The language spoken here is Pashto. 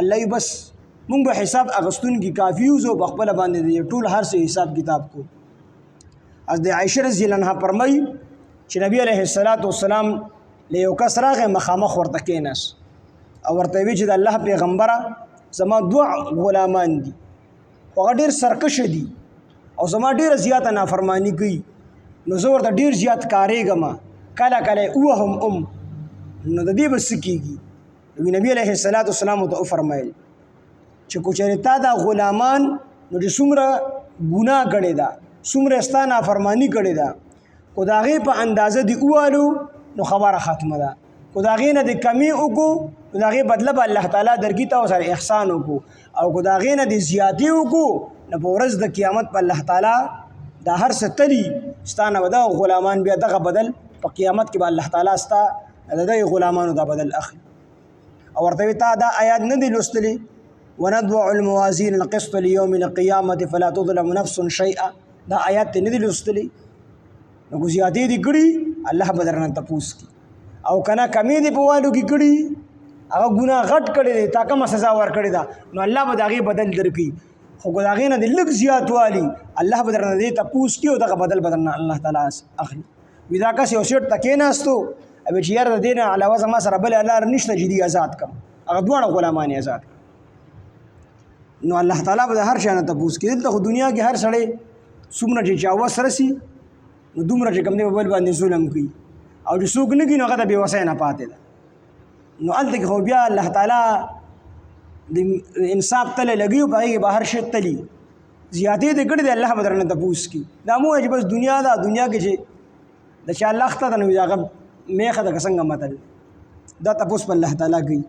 الله بس مونږ به حساب اغستون کی کافی وزو بخپل باندې ټول هر څه حساب کتاب کو. از د عائشہ رضی الله عنها فرمای چې نبی علیه الصلاۃ والسلام له یو کس راغی مخامخ ورته کېناس او ورته وی چې د الله پیغمبره زما دوه غلامان دي هغه ډیر سرکش دي او زما ډیر زیاته نافرمانی کوي نو زه ورته ډیر زیات کارېږم کله کله اوهم نو د دې بس کېږي. نبی علیه الصلاۃ والسلام ته فرمایل چې کوچېرې تا دا غلامان نو چې څومره ګناه کړې ده څومره ستا نافرمانی کړې ده خو د هغې په اندازه دې ووالو نو خبره ختمه ده. خو د هغې نه دې کمې وکړو نو د هغې بدله به الله تعالی درکړي ته ورسره احسان وکړو او که د هغې نه دې زیاتې وکړو نو په ورځ د قیامت په الله تعالی دا هر څه تلي ستا نه به دغه غلامان بیا دغه بدل په قیامت کې به الله تعالی ستا د دغې غلامانو دا بدل اخلي. او ورته وي تا دا آیات نه دي لوستلي ونضع الموازین القسط لیوم القیامة فلا تظلم نفس شیئا دا آیات ته نه دي لوستلي نو که زیاتې دي کړي الله به درنه تپوس کړي او که نه کمې دي په والو کې کړي هغه ګناه غټ کړی دی تا کومه سزا ورکړې ده نو الله به د هغې بدل درکړي خو که د هغې نه د لږ زیات والي الله به درنه دې تپوس کړي او دغه بدل به درنه الله تعالی اخلي. وي دا کس یو سیټ ته کېناستو او چې یاره د دې نه علاوه زما سره بله لار نشته چې دې آزاد کړم هغه دواړه غلامان یې آزاد کړم نو الله تعالی به د هر شي نه تپوس کړي. دلته خو دنیا کې هر سړی څومره چې چا وس رسي نو دومره چې کوم دی بل باندې ظلم کوي او چې څوک نه کوي نو هغه د بېوسۍ نه پاتې ده. نو هلته کې خو بیا الله تعالی د انصاف تله لګي په هغې کې به هر شی تلي زیاتې دې کړي دی الله به درنه تپوس کړي. دا مو وایي چې بس دنیا ده دنیا کې چې د چا لخته ده نو هغه میخه ده که څنګه متل دا تپوس په الله تعالی کوي.